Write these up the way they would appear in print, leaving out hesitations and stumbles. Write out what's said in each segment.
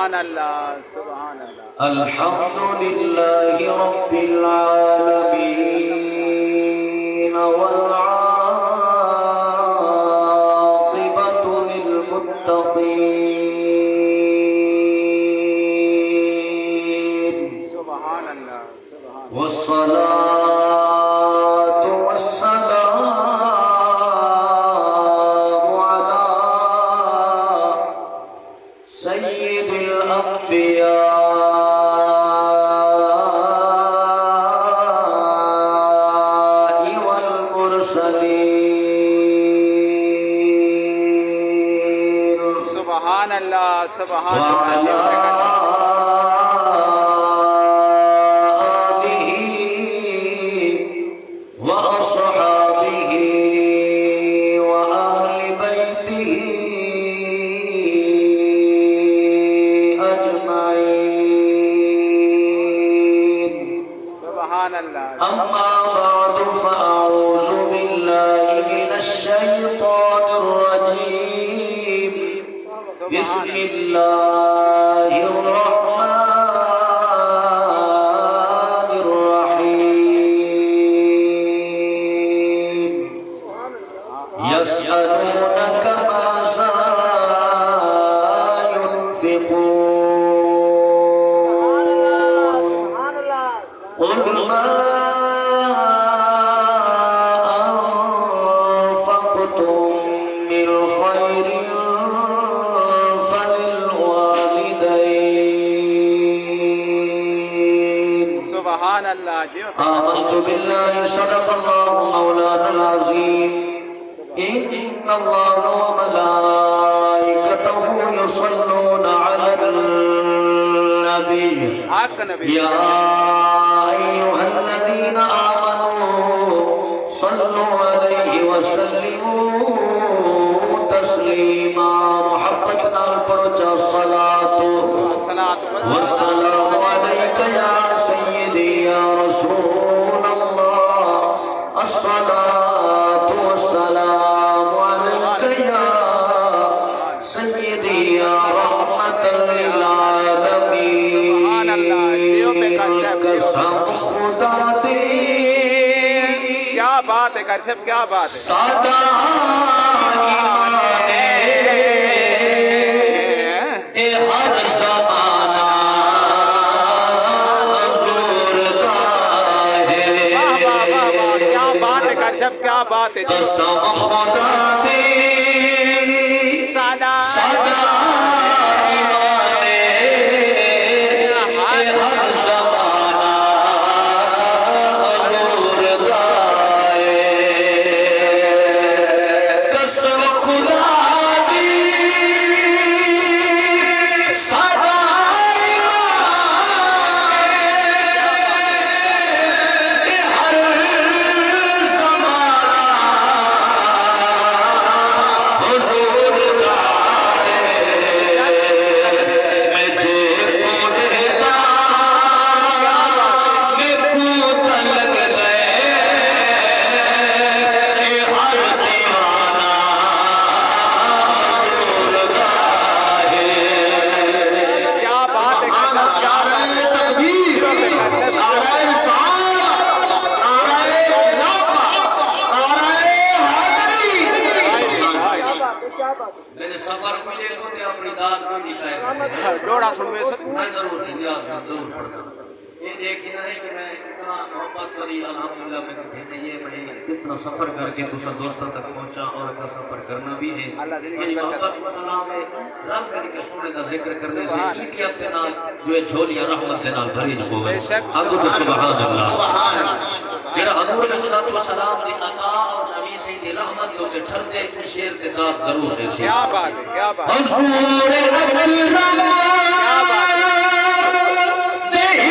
سبحان اللہ سبحان اللہ الحمد للہ رب العالمین والعاقبۃ للمتقین سبحان اللہ سبحان اللہ والصلاة والسلام على سيد الأنبياء والمرسلين سبحان اللہ سبحان وعلى وأصحابه وأهل بيته أجمعين سبحان اللہ أما بعد فأعوذ بالله من الشيطان الرجيم بسم الله الرحمن الرحيم يسألونك ماذا ينفقون قل ما أنفقتم من خير فللوالدين سبحان اللہ جی آمنت بالله صدق الله مولانا العظيم إن الله وملائكته يصلون على النبي حق نبی يا أيها الذين آمنوا صلوا عليه وسلموا تسليما محبتنا البرجة الصلاة والسلام عليك يا سيدي يا رسول الله الصلاة والسلام عليك يا سيدي يا رحمة سبحان اللہ دیو پہ للعالمين کنسپٹ قسم خدا دی کیا بات ہے کنسپٹ کیا بات ہے سادہ ایمان اے ہر زمانہ حضور کا ہے واہ واہ واہ واہ کیا بات ہے کنسپٹ کیا بات ہے قسم خدا دی سادہ سادہ ایمان اے ہر زمانہ حضور کا ہے قسم خدا دی سادہ کیا بات ہے کنسپٹ کیا بات ہے دیو پہ کنسپٹ میرے سفر کو لے کو تے اپنی داد کو نہیں لائے ڈوڑا سن میں سن میں ضرور سنجاب ضرور پڑھتا یہ دیکھنا ہے کہ میں اتنا محبت کری الحمدللہ میں کہتے یہ میں اتنا سفر کر کے دوسرا دوستوں تک پہنچا اور اتنا سفر کرنا بھی ہے اللہ دل کی یعنی برکت محبت و سلام ہے رب کری کے سونے کا ذکر کرنے سے ایتیت کے نال جو ہے جھولیاں رحمت کے نال بھری جو ہوئے بے شک آگو تو سبحان اللہ سبحان اللہ میرا حضور علیہ الصلوۃ والسلام دی عطا اور نبی سید رحمت تو کے ٹھردے کی شیر کے ساتھ ضرور ہے کیا بات ہے کیا بات ہے حضور اکرم کیا بات ہے دیکھ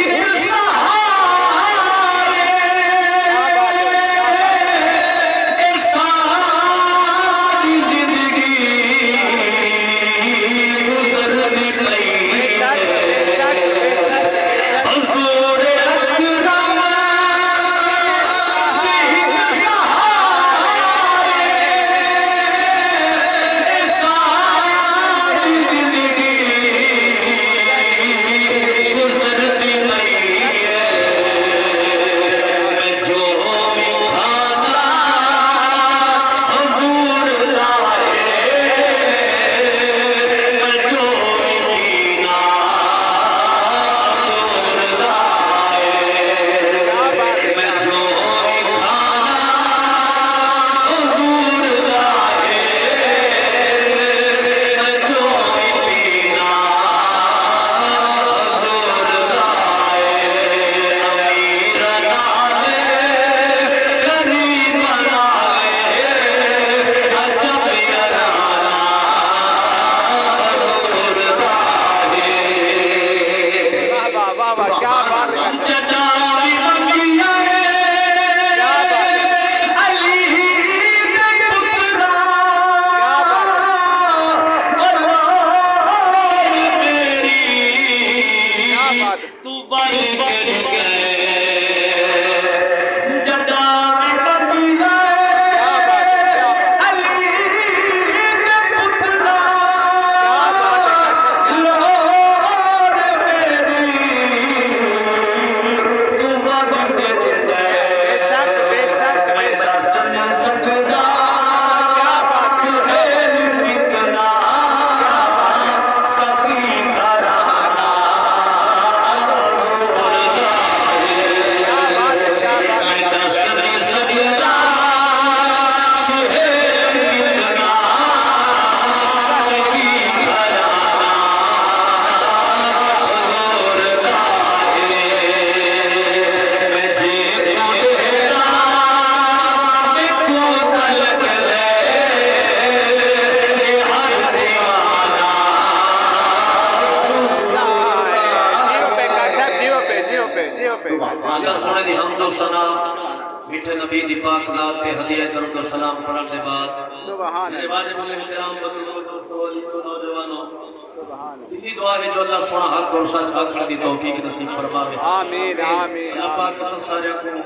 کو سلام پڑھنے کے بعد سبحان میرے اللہ واجب الاحترام بزرگوں دوستوں عزیزوں نوجوانوں سبحان اللہ دلی دعا ہے جو اللہ سونا حق اور سچ آخر دی توفیق نصیب فرماوے آمین آمین اللہ پاک اس سارے کو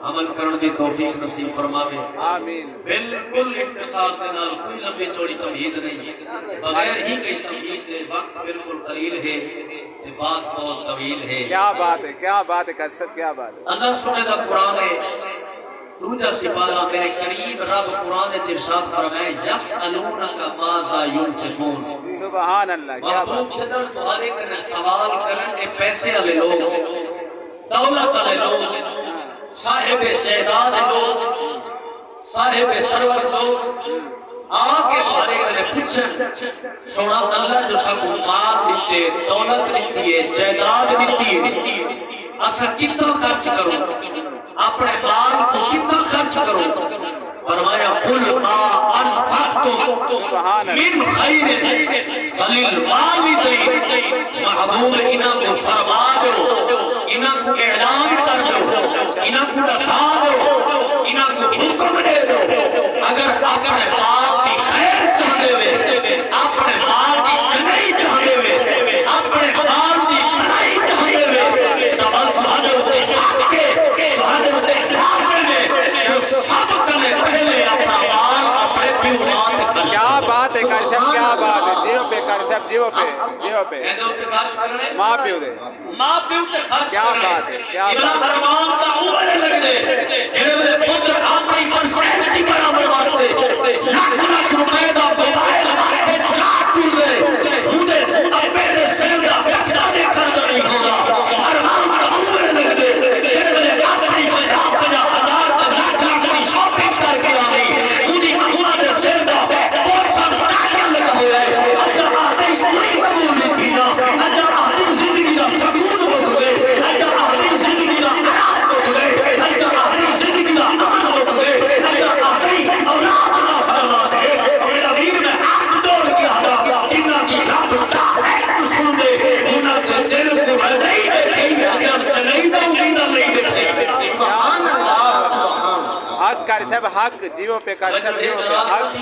عمل کرن دی توفیق نصیب فرماوے آمین بالکل اختصار کے نال کوئی لمبی چوڑی تمہید نہیں بغیر ہی کئی تمہید کے وقت بالکل قلیل ہے تے بات بہت طویل ہے کیا بات ہے قصد کیا بات ہے اللہ سنے دا قرآن ہے دوجا سپارہ میرے قریب رب قرآن نے ارشاد فرمایا یسألونک ماذا ينفقون سبحان اللہ کیا بات محبوب جدل تمہارے کنے سوال کرن اے پیسے والے لوگ دولت والے لوگ صاحب جائیداد لوگ صاحب سرور لوگ آکے تمہارے کنے پوچھن سونا اللہ جو سب مال دیتے دولت دیتی ہے جائیداد دیتی ہے اسا کتنا خرچ کرو اپنے مال کو کتنا خرچ کرو فرمایا قل ما انفقتم من خیر فللوالدین محبوب انہاں کو فرما دو انہاں کو اعلان کر دو انہاں کو دسا دو انہاں کو حکم دے دو اگر اپنے مال کی خیر چاہتے ہوئے اپنے مال کی چنائی چاہتے ہوئے اپنے مال کی چنائی چاہتے ہوئے تبال بہادر کیا بات ہے قاری صاحب کیا بات ہے دیو پہ قاری صاحب دیو پہ ماں پیو دے کیا بات ہے کیا قاری صاحب حق دیو پہ قاری صاحب دیو پہ حق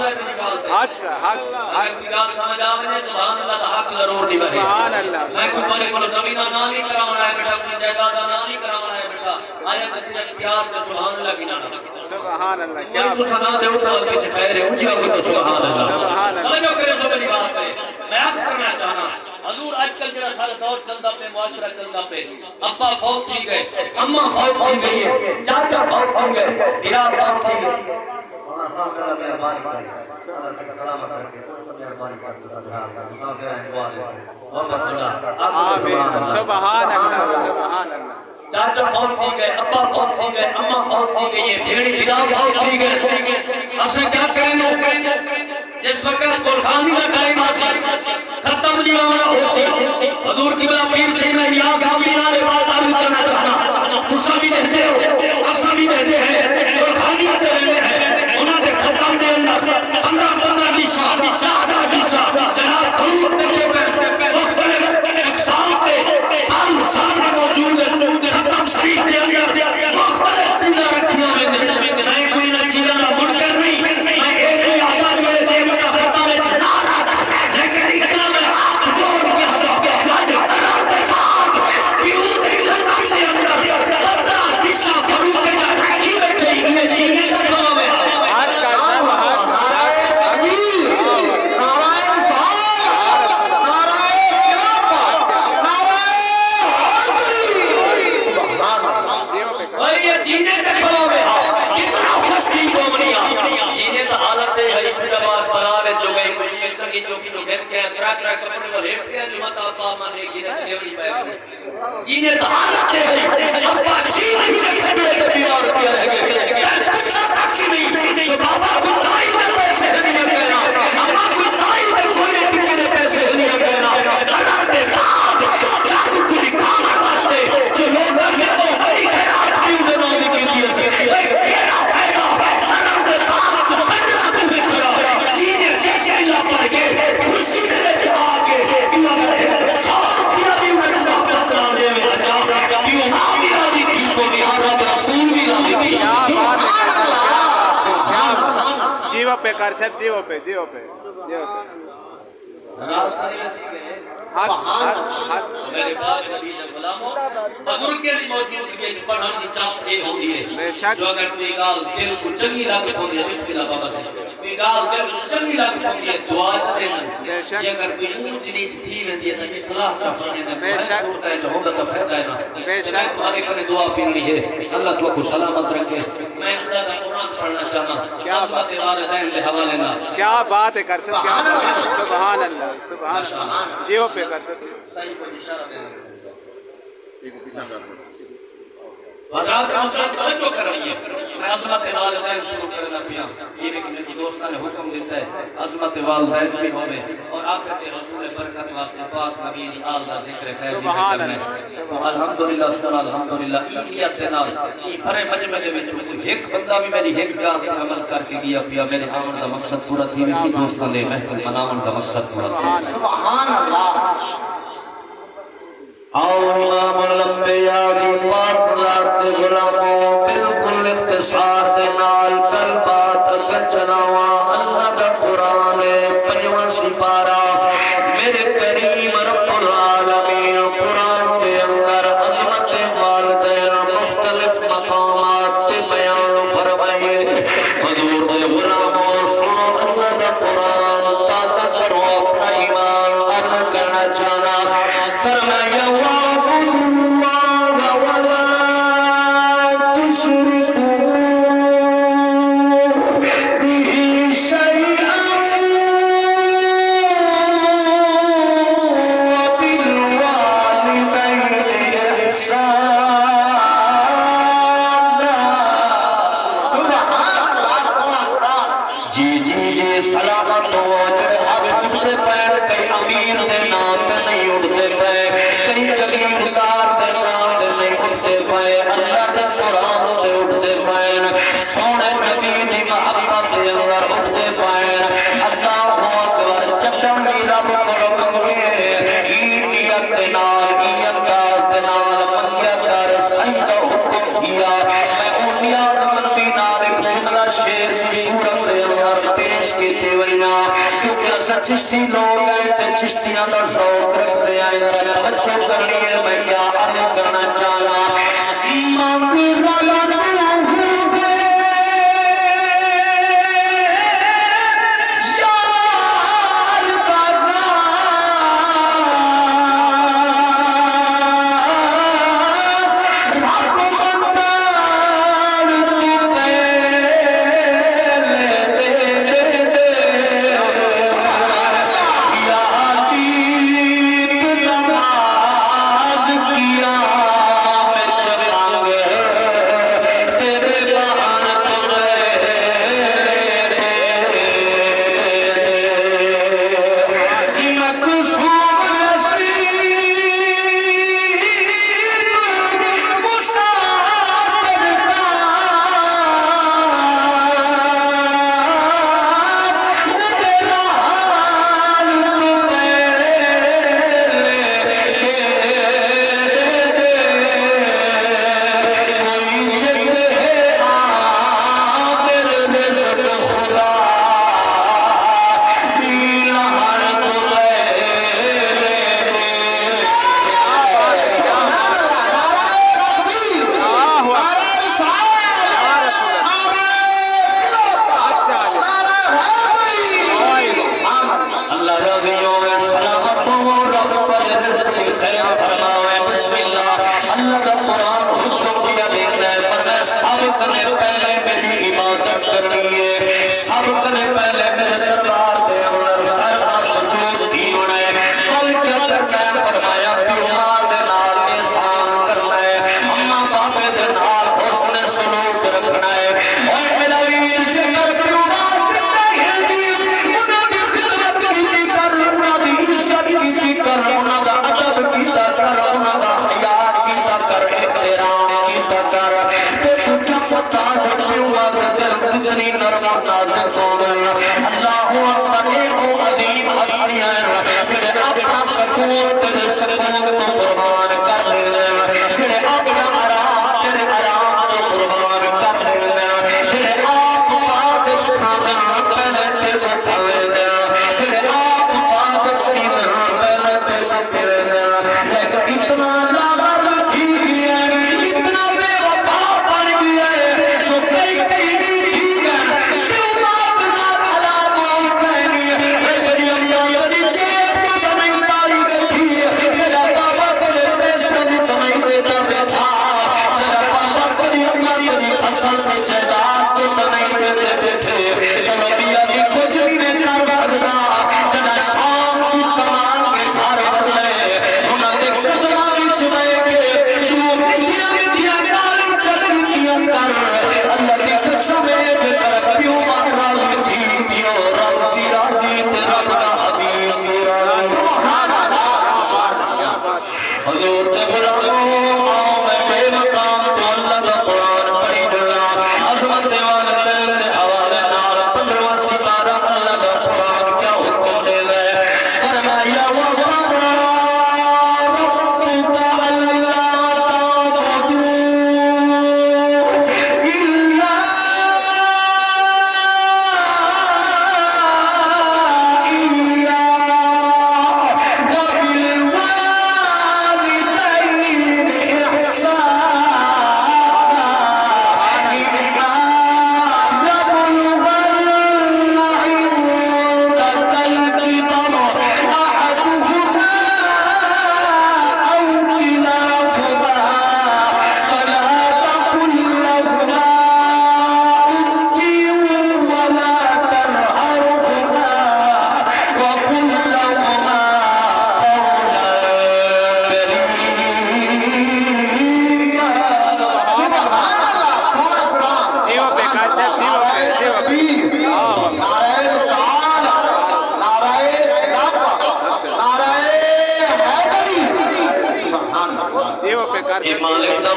سبحان اللہ میں کوئی بڑے کو زمینہ نہ نہیں کراونا ہے بیٹا کوئی جائیداد نہ نہیں کراونا ہے بیٹا آیا کہ صرف پیار کا سبحان اللہ کی نام سبحان اللہ کیا تو سنا دے تو اللہ کے خیر ہے اونچا کو سبحان اللہ سبحان اللہ جو کرے سب کی بات ہے میں عرض کرنا چاہنا حضور آج کل جڑا سارا دور چلدا پہ معاشرہ چلدا پہ ابا فوت تھی گئے اماں فوت تھی گئی ہے چاچا فوت تھی گئے بیا فوت تھی گئے سونا صاحب کا مہربانی کر اللہ کا سلامت رکھے مہربانی کر مسافر ہیں دعا دے محمد اللہ آمین سبحان اللہ سبحان اللہ چاچا فوت تھی گئے ابا فوت تھی گئے اماں فوت تھی گئی ہے بھیڑی بلا فوت تھی گئے اسے کیا کریں جس وقت قرآنی کا ٹائم آسی ختم دیوانا ہو سی حضور قبلہ پیر سے میں نیاز امینہ نے بات عالم کرنا چاہنا غصہ بھی دیتے ہو غصہ بھی دیتے ہیں قرآنی آتے رہنے ہیں انہوں نے ختم دے اندر 15 دیسا 10 دیسا جناب خلوط کرتے پہ مختلف اقسام پہ ہم سامنے موجود ہے ختم شریف دے اندر مختلف چیزیں رکھنا میں کوئی نہ چیزیں نہ بڑھ کر نہیں میں ایک ہی آزاد ہوئے جینے تو حالت ہے ابا جینے سے کھڑے کے بیمار کیا رہ گئے تو بابا کو تائی میں پیسے نہیں کہنا اما کو تائی میں کوئی ٹکنے پیسے نہیں کہنا قرار دے رات چاکو کو دکھانا واسطے جو لوگ لگے وہ بڑی خیرات کیوں بنانے کے لیے سے کیڑا پھیلا قرار دے رات کو خطرہ کو بکھرا جینے جیسے اللہ پر گئے خوشی میں سے آگے کیوں اگر رسول بھی راضی کی جیو پہ کر صاحب جیو پہ راستہ نہیں تھی گئے ہاتھ میرے پاس نبی جب غلاموں بزرگ کے بھی موجود کے پڑھن کی چاہت یہ ہوتی ہے جو اگر کوئی گال دل کو چنگی لگ ہوتی ہے بسم اللہ بابا سے کوئی گال دل کو چنگی لگ ہوتی ہے دعا چلے نا جے اگر کوئی اونچ نیچ تھی ویندی ہے تو اصلاح کا فرنے تے صورت ہے جو ہوگا تو فائدہ ہے نا تمہارے کنے دعا پھرنی ہے اللہ تو کو سلامت رکھے میں خدا کا قرآن پڑھنا چاہنا عظمت والدین کے حوالے نہ کیا بات ہے کر صاحب کیا بات ہے سبحان اللہ سبحان اللہ جیو پہ کر صاحب صحیح کوئی اشارہ دینا حضرات محترم توجہ کر رہی ہے میں عظمت والدین شروع کرنا پیا یہ بھی میری دوستہ نے حکم دیتا ہے عظمت والدین بھی ہوئے اور آخرت رسول برکت واسطے پاک نبی آل دا ذکر خیر بھی کرنا ہے الحمدللہ سبحان الحمدللہ ایلیت نال ای بھرے مجمع دے وچ کوئی ایک بندہ بھی میری ایک گاہ تے عمل کر کے گیا پیا میرے آمن دا مقصد پورا تھی اسی دوستاں دے محفل مناون دا مقصد پورا تھی سبحان اللہ آؤ امام الانبیاء کی پاک ذات غلاموں بالکل اختصار سے نال کل بات گچناوا اللہ دا قرآن پنجواں سپارہ میرے کریم رب العالمین قرآن کے اندر عظمت والدین مختلف مقامات کے بیان فرمائے حضور دے غلاموں سنو اللہ دا قرآن تازہ کرو اپنا ایمان عرض کرنا چاہنا فرمایا چشتی لوگ ہیں چشتیاں دا شوق رکھتے ہیں توجہ کرنی ہے میں کیا عرض کرنا چاہنا مانگ رہا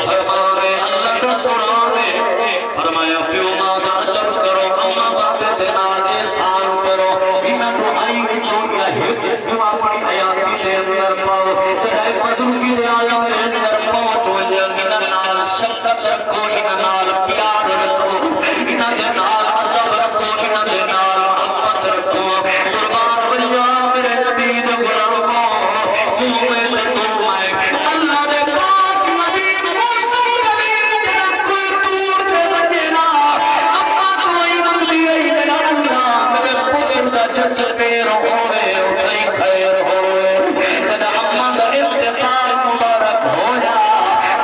فرمانے اللہ کا قرآن فرمایا پیو ماں دا ادب کرو اما باپے دے نال احسان کرو انہاں دعائی وچوں یا ہک جو اپنی حیاتی دے اندر پاؤ تے بدل کی دے عالم دے اندر پہنچ ونجے انہاں نال شفقت رکھو انہاں نال پیار رکھو انہاں دے نال ادب رکھو انہاں دے نال محبت رکھو قربان بنیا میرے نبی دے غلاموں تو میں تے تو میں اللہ دے پاک نبی موسی نبی تیرا کوئی دور تے بچے نا اپا کوئی بندی ہے میرا اللہ میرے پتر دا جت پیر ہوئے اٹھائی خیر ہوئے جدا اما دا انتقال مبارک ہویا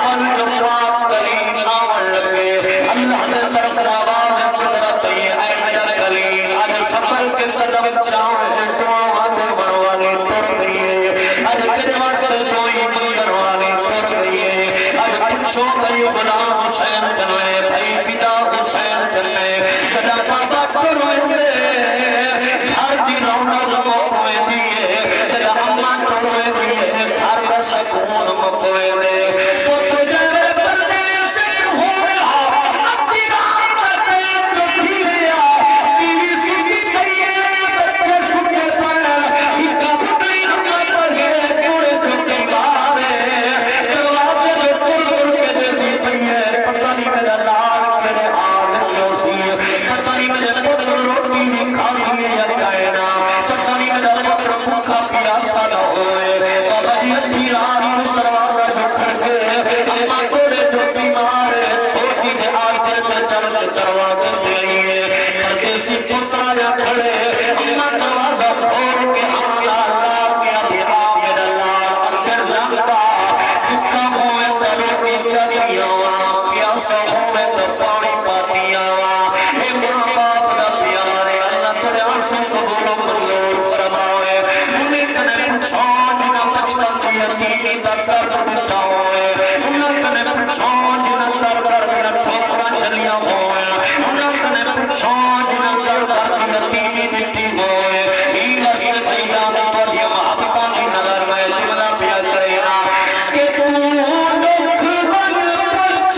من جمعات کلیم آون لگے اللہ دے طرف آواز قدرت اے میرا کلیم اج سفر کے قدم چاہے دعا دے بنوانے تر گئی اج تیرے واسطے کوئی منظر والی تر گئی اج پوچھو بھائی غلام حسین سنے بھائی فدا حسین سنے جدا پاپا پروندے گھر دی رونق مکوے دیے جدا اما ٹوئے دیے گھر دا سکون مکوے دے پتر جلوے پردیس ہو گیا اپنی رات پہ تو پھریا بیوی سنگی کہیے بچے سنگے پر ہکا پھٹی نمبر پر گئے پورے چھٹی بارے دروازے جو پر کے دے دی پئیے پتہ نہیں میرا لال میرے آل چوسی پتہ نہیں میرے پتر روٹی نہیں کھانی یا کائنا پتہ نہیں میرا پتر بھوکا پیاسا نہ ہوئے بابا جی اتھی رات کو دروازہ جو کھڑ گئے اما توڑے جو بیمار سوٹی سے آسر سے چروا کر دئیے پردیسی پسرا یا کھڑے اما دروازہ کھول کے آنا اللہ کیا بھی آمد اللہ اندر لگتا بھوکا ہوئے تو روٹی چلی آوا پیاسا ہوئے تو پانی پاتی آوا اے ماں باپ نہ پیارے اللہ تھوڑے آنسوں کو بولو منظور فرمائے انہیں کنے پوچھو جنہ بچپن دی یتیمی دا درد بتاؤے انہیں کنے پوچھو جنہ در در میں ٹھوکرا چلیاں ہوئے انہیں کنے پوچھو جنہ در در میں یتیمی مٹی ہوئے ہی واسطے بھئیدہ تو یہ محبتہ کی نظر میں جملہ پیا کرے نا کہ تو دکھ بن پچھ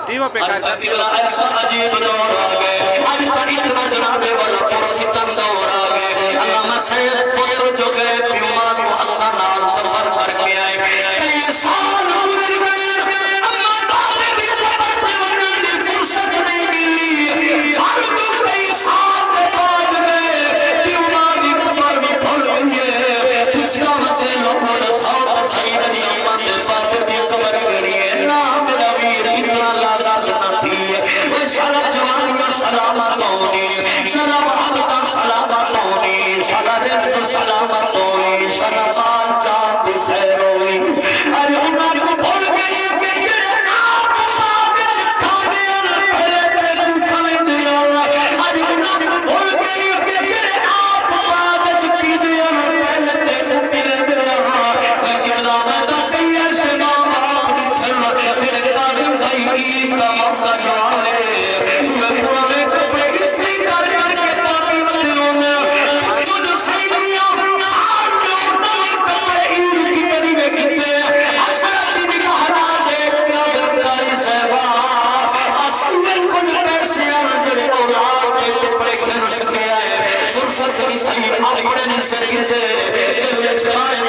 جیو پہ کر سکتے ایسا عجیب دور آگئے آج تک اتنا جنابے والا پرفتن دور آگئے علامہ سید پتر جو گئے پیومان کو اللہ نال دور کر کے آئے کئی سال گزر گئے اما بابے بھی پڑھتے ورنہ نے فرصت نہیں ملی ہر کو کئی سال کے بعد گئے پیومان کی کمر بھی پھل ہوئے کچھ کا مجھے لوگوں نے ساؤت سعید دی اما دے بابے بھی کمر گریے نام نویر اتنا لالا نہ تھی وہ شالا جوانی کا سلامت ہونی شالا محبت کا سلامت ہونی شالا رزق سلامت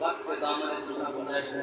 وقت دامن اتنا گنجائش ہے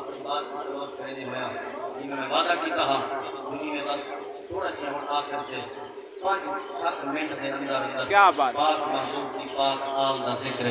اپنی بات سے روز کہنے ہویا یہ میں وعدہ کی کہا دنیا میں بس تھوڑا جہاں آخر کے 5-7 منٹ دے اندر کیا بات پاک محبوب کی پاک آل دا ذکر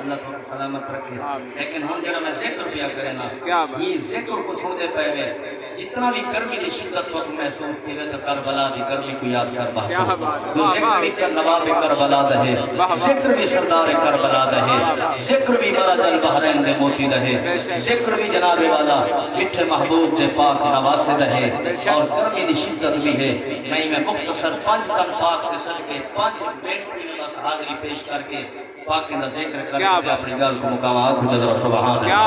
اللہ کو سلامت رکھے لیکن ہم جڑا میں ذکر پیا کرے نا یہ ذکر کو سن دے پہلے جتنا بھی گرمی کی شدت وقت محسوس کی تو کربلا بھی گرمی کو یاد کر بحث جو ذکر بھی کر نواب کربلا دہے ذکر بھی سردار کربلا دہے ذکر بھی مرد البحرین دے موتی دہے ذکر بھی جناب والا مٹھے محبوب دے پاک نواسے دہے اور گرمی کی شدت بھی ہے میں مختصر 5 تن پاک کے صدقے 5 منٹ کی بس حاضری پیش کر کے پاک کا ذکر کر کے اپنی گل کو مقامات خود سبحان اللہ کیا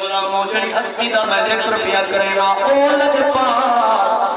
غلاموں جڑی ہستی دا میں ذکر پیا کرے نا او لجپال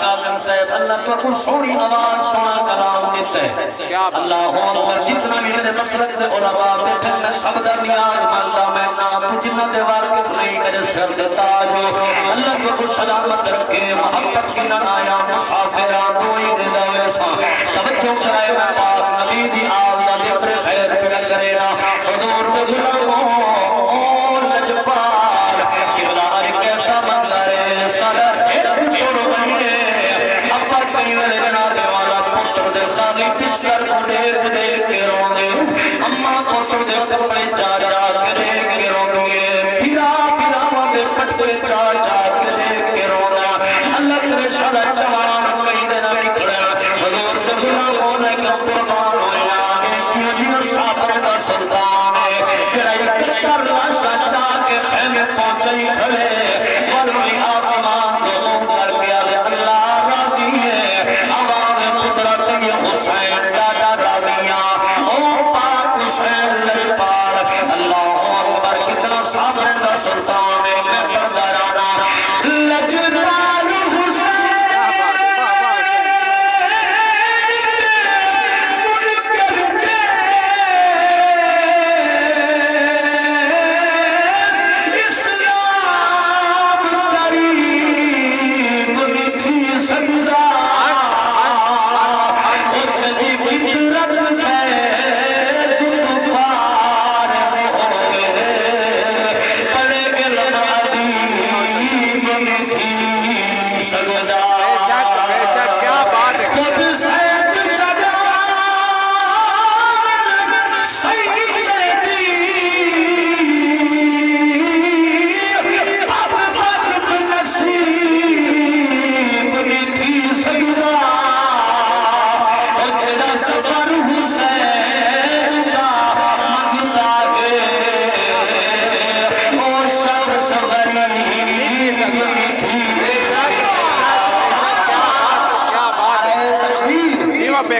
کاظم صاحب اللہ تو کو سونی آواز سونا کلام دیتا ہے اللہ اکبر جتنا بھی میرے مسلک دے علماء بیٹھے میں سب دا نیاز ماندا میں نام جنہ دے واقف نہیں میرے سر دے تاج اللہ کو سلامت رکھے محبت کی نہ آیا مسافر کوئی دے دے سا توجہ کرائے میں پاک نبی دی آل دا ذکر خیر پیا کرے نا حضور دے غلاموں او لجپال قبلہ ہر کیسا منظر ہے سارا بستر کو دیکھ دیکھ کے رونے اماں پوتو دے کپڑے چار چار کے دیکھ کے رونے پھرا پھرا دے پٹکے چار چار کے دیکھ کے رونا اللہ تیرے شالا چوان کئی دینا نکڑا حضور دے غلاموں نے قربان ہونا کیوں جی صابر دا سلطان ہے تیرا اکتر لاشا چاہ کے خیمے پہنچے کھڑے ورمی آسمان دونوں کر کے آلے اللہ راضی ہے عوام قدرت یہ حسین دادا راضیاں او پاک حسین لجپال اللہ اکبر کتنا صابر دا سلطان ہے میں پردارانا لجپال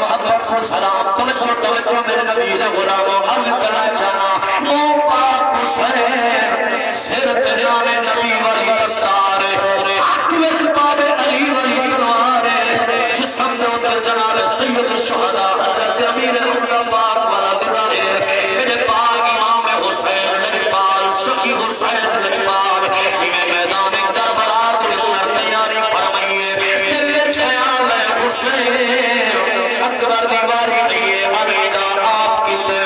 محبت کو سلام توجہ میرے نبی دے غلاموں عرض کرنا چاہنا او پاک حسین سر تے جانے نبی والی دستار ہاتھ وچ باب علی والی تلوار جسم دے اوپر جناب سید الشہداء حضرت امیر الانبیاء پاک والا گزار میرے پاک امام حسین لجپال سخی حسین لجپال میدان کربلا کے اندر تیاری فرمائیے تیرے خیال ہے حسین اکبر دیواری نہیں ہے الوداع آپ کی دے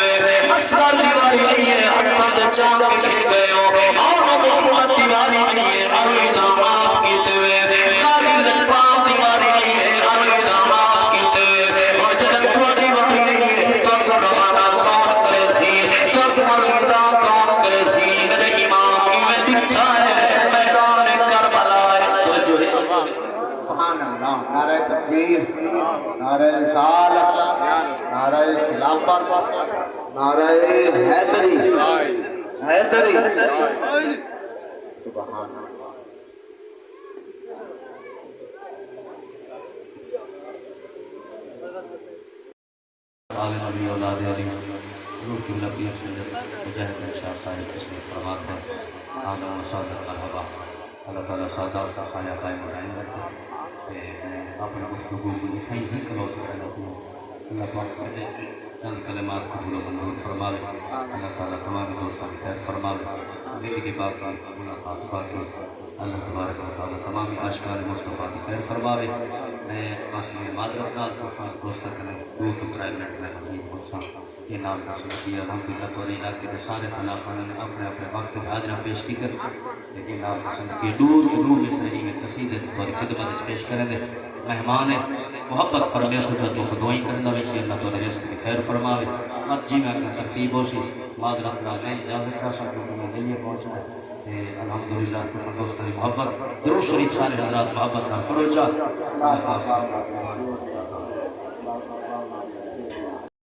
اسرار دیواری نہیں ہے حقت چاند کے کھٹ گئے ہو اور محمد دیواری نہیں ہے الوداع آپ کی دے خالی لجپال دیواری نہیں ہے الوداع آپ کی دے اور جنت تو دیواری نہیں ہے تو روانہ کون کرے سی تو الوداع کون کرے سی میرے امام کی میں دکھا ہے میدان کربلا توجہ ہے سبحان اللہ نعرہ تکبیر نعرہ رسالت نعرہ خلافت نعرہ حیدری سبحان اللہ آل نبی اولاد علی روح کی لبی سے مجاہد شاہ صاحب تشریف فرماتے ہیں آدم و سعادت مرحبا اللہ تعالیٰ سادات کا سایہ قائم و دائم رکھے میں اپنا گفتگو کو اتنا ہی کلوز کرنا ہوں اللہ تعالیٰ چند کلمات کو بلو منظور فرماوے اللہ تعالیٰ تمام دوستوں کی خیر فرماوے زندگی باقی ملاقات باقی اللہ تبارک و تعالیٰ تمام عاشقان مصطفیٰ کی خیر فرماوے میں بس یہ معذرت نال دوستوں کرنے 2 to 3 منٹ میں مزید پہنچا یہ نام حاصل کیا الحمدللہ تو علاقے کے سارے فلاں خانوں نے اپنے اپنے وقت حاضرہ پیش کی کر لیکن نام حاصل کیا دور اس رہی میں قصیدت تھوڑی خدمت پیش کریں دے مہمان ہے محبت فرمے سجا تو دعائیں کرنا ویسی اللہ تو رزق کی خیر فرماوے اب جی میں اگر ترتیب ہو سی معذرت نال میں اجازت چاہ سکتا ہوں میں دلیے پہنچنا ہے الحمدللہ کس دوستوں محبت درود شریف سارے حضرات محبت نہ پڑھو چاہ